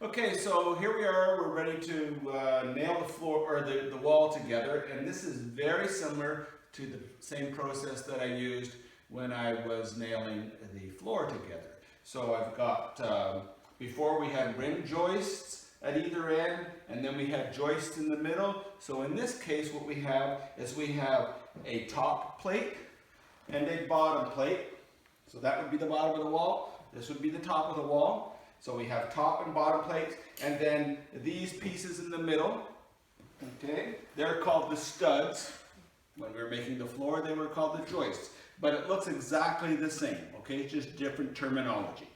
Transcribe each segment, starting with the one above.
Okay, so here we are, we're ready to nail the floor or the wall together, and this is very similar to the same process that I used when I was nailing the floor together. So I've got, before we had rim joists at either end, and then we had joists in the middle. So in this case what we have is we have a top plate and a bottom plate. So that would be the bottom of the wall, this would be the top of the wall. So we have top and bottom plates, and then these pieces in the middle, okay, they're called the studs. When we were making the floor, they were called the joists. But it looks exactly the same, okay, it's just different terminology.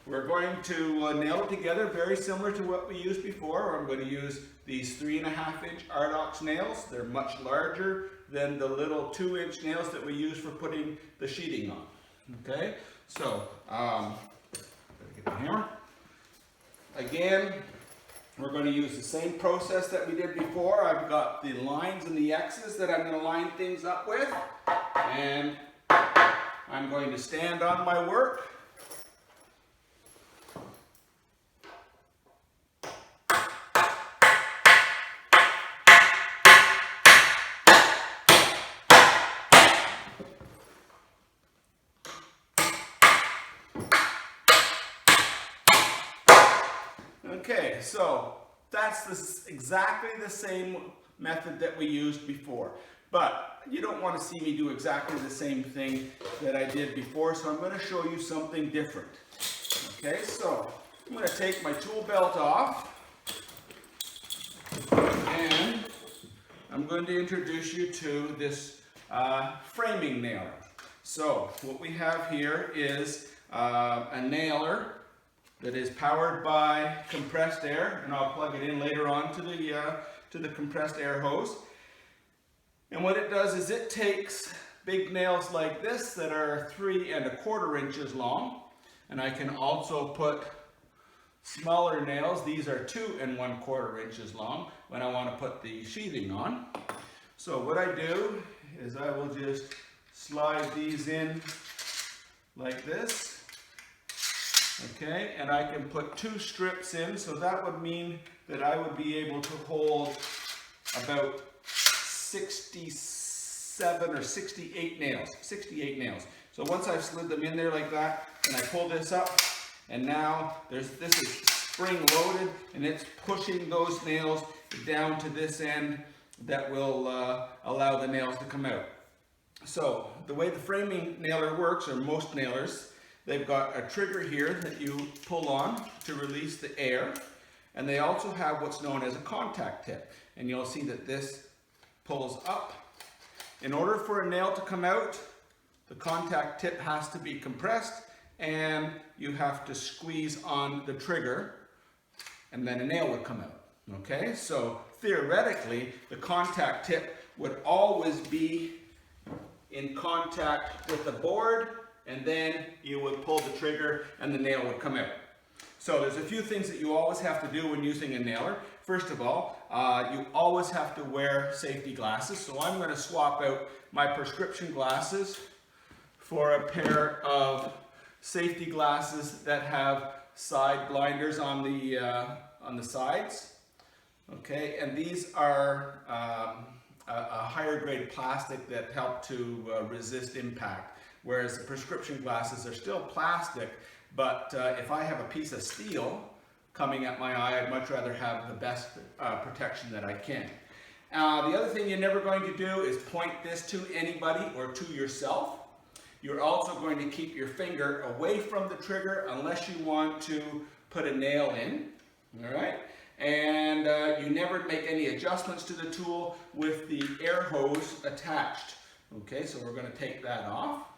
We're going to nail it together very similar to what we used before. I'm going to use these 3.5-inch Ardox nails. They're much larger than the little 2-inch nails that we use for putting the sheeting on, okay. So, get the hammer. Again, we're going to use the same process that we did before. I've got the lines and the X's that I'm going to line things up with, and I'm going to stand on my work. Okay, so that's exactly the same method that we used before. But you don't want to see me do exactly the same thing that I did before, so I'm going to show you something different. Okay, so I'm going to take my tool belt off, and I'm going to introduce you to this framing nailer. So what we have here is a nailer that is powered by compressed air, and I'll plug it in later on to the compressed air hose. And what it does is it takes big nails like this that are 3¼ inches long, and I can also put smaller nails. These are 2¼ inches long when I want to put the sheathing on. So what I do is I will just slide these in like this. Okay, and I can put 2 strips in, so that would mean that I would be able to hold about 67 or 68 nails. 68 nails. So once I've slid them in there like that, and I pull this up, and now this is spring loaded, and it's pushing those nails down to this end that will allow the nails to come out. So the way the framing nailer works, or most nailers, they've got a trigger here that you pull on to release the air, and they also have what's known as a contact tip, and you'll see that this pulls up. In order for a nail to come out, the contact tip has to be compressed, and you have to squeeze on the trigger, and then a nail would come out. Okay, so theoretically the contact tip would always be in contact with the board, and then you would pull the trigger and the nail would come out. So there's a few things that you always have to do when using a nailer. First of all, you always have to wear safety glasses. So I'm going to swap out my prescription glasses for a pair of safety glasses that have side blinders on the sides. Okay, and these are a higher grade plastic that help to resist impact. Whereas the prescription glasses are still plastic, but if I have a piece of steel coming at my eye, I'd much rather have the best protection that I can. The other thing you're never going to do is point this to anybody or to yourself. You're also going to keep your finger away from the trigger unless you want to put a nail in, all right? And you never make any adjustments to the tool with the air hose attached. Okay, so we're going to take that off.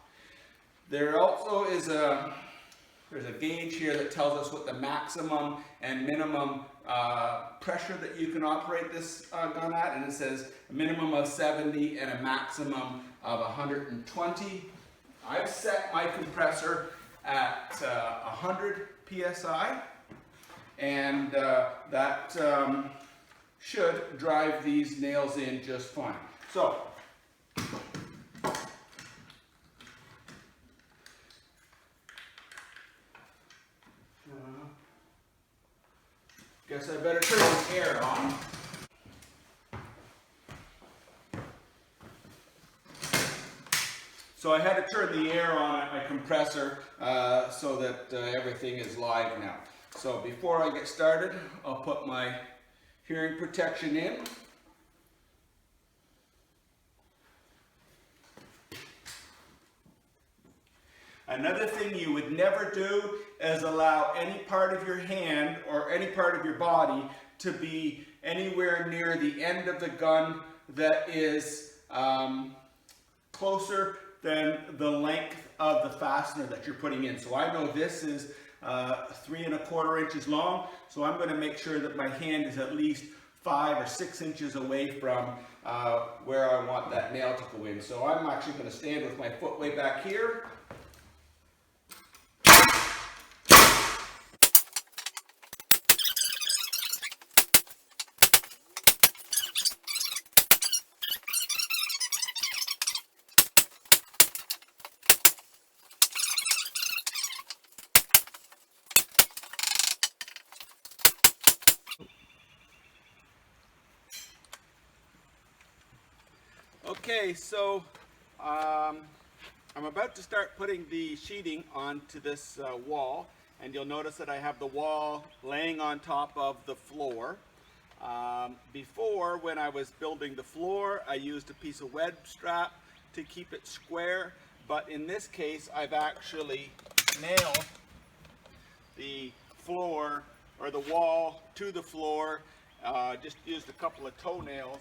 There also is there's a gauge here that tells us what the maximum and minimum pressure that you can operate this gun at, and it says a minimum of 70 and a maximum of 120. I've set my compressor at 100 psi, and that should drive these nails in just fine. So Guess I better turn the air on. So I had to turn the air on at my compressor so that everything is live now. So before I get started, I'll put my hearing protection in. Another thing you would never do is allow any part of your hand or any part of your body to be anywhere near the end of the gun that is closer than the length of the fastener that you're putting in. So I know this is 3 1/4 inches long, so I'm going to make sure that my hand is at least 5 or 6 inches away from where I want that nail to go in. So I'm actually going to stand with my foot way back here. Okay, so I'm about to start putting the sheeting onto this wall, and you'll notice that I have the wall laying on top of the floor. Before, when I was building the floor, I used a piece of web strap to keep it square, but in this case I've actually nailed the floor or the wall to the floor. Just used a couple of toenails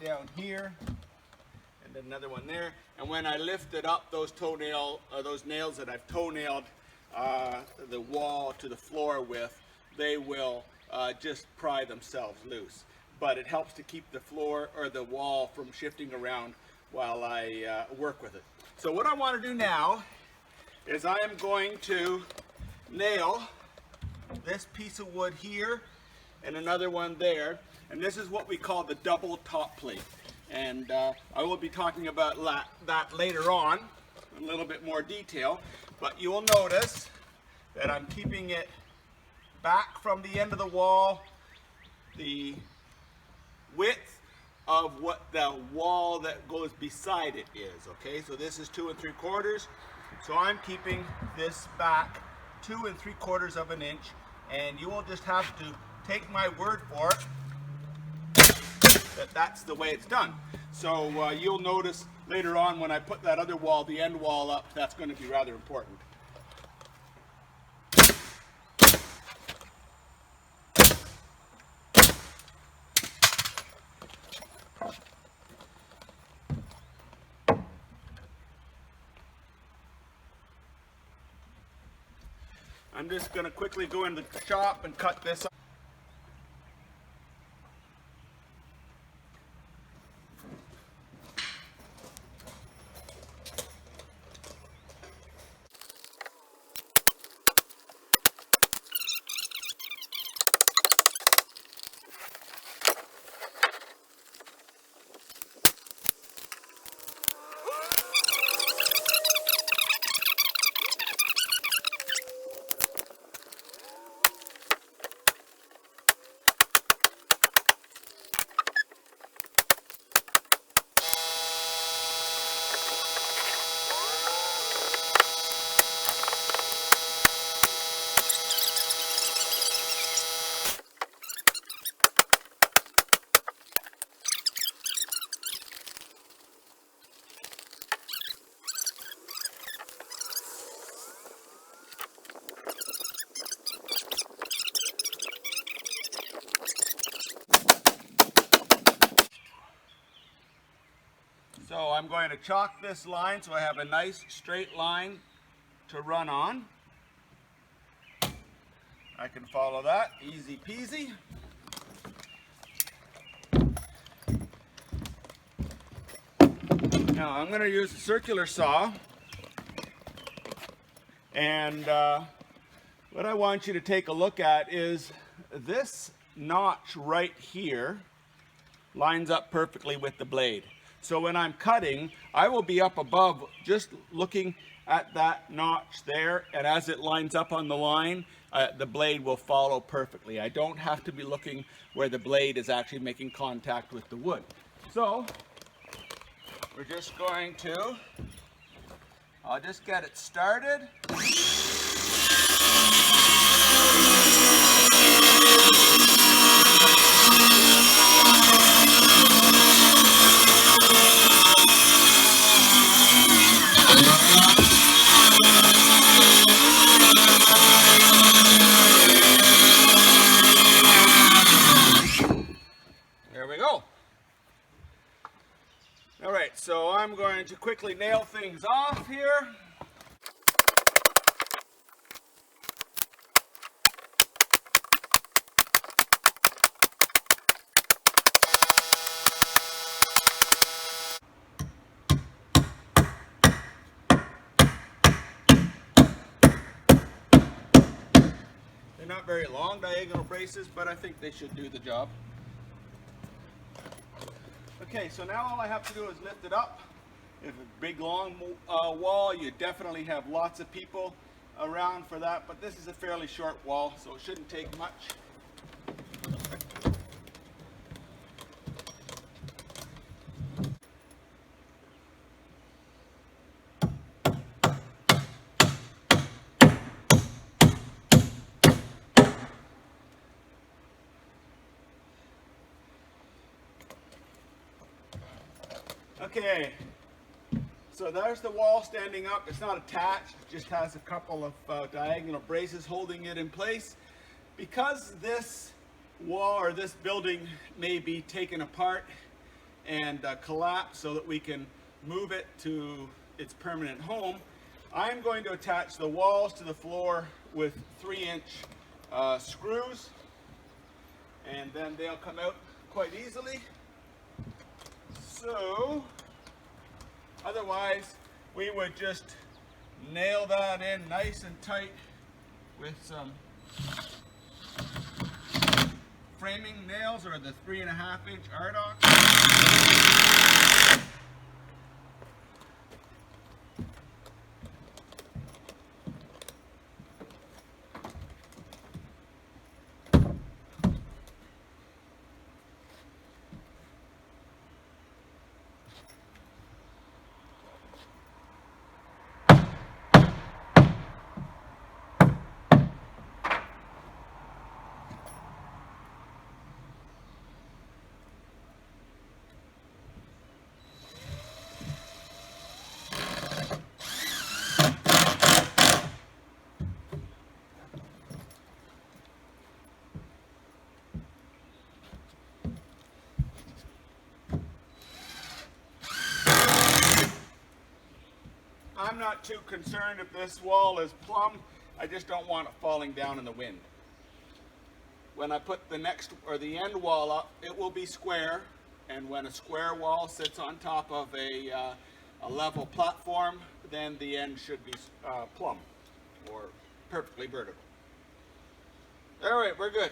down here and then another one there, and when I lifted up those nails that I've toenailed the wall to the floor with, they will just pry themselves loose. But it helps to keep the floor or the wall from shifting around while I work with it. So what I want to do now is I am going to nail this piece of wood here and another one there, and this is what we call the double top plate, and I will be talking about that later on in a little bit more detail. But you will notice that I'm keeping it back from the end of the wall the width of what the wall that goes beside it is. Okay, so this is 2 3/4, so I'm keeping this back 2 3/4 of an inch, and you will just have to take my word for it that that's the way it's done. So you'll notice later on when I put that other wall, the end wall up, that's going to be rather important. I'm just going to quickly go into the shop and cut this up. So I'm going to chalk this line so I have a nice straight line to run on. I can follow that, easy peasy. Now I'm going to use a circular saw, and what I want you to take a look at is this notch right here lines up perfectly with the blade. So when I'm cutting, I will be up above just looking at that notch there, and as it lines up on the line, the blade will follow perfectly. I don't have to be looking where the blade is actually making contact with the wood. So we're just going to, I'll just get it started. There we go. All right, so I'm going to quickly nail things off here. They're not very long diagonal braces, but I think they should do the job. Okay, so now all I have to do is lift it up. If it's a big long wall, you definitely have lots of people around for that, but this is a fairly short wall, so it shouldn't take much. Okay, so there's the wall standing up. It's not attached, it just has a couple of diagonal braces holding it in place. Because this wall or this building may be taken apart and collapsed so that we can move it to its permanent home, I'm going to attach the walls to the floor with 3-inch screws, and then they'll come out quite easily. So, otherwise, we would just nail that in nice and tight with some framing nails or the 3.5-inch Ardoc. I'm not too concerned if this wall is plumb. I just don't want it falling down in the wind. When I put the next or the end wall up, it will be square, and when a square wall sits on top of a level platform, then the end should be plumb or perfectly vertical. All right, we're good.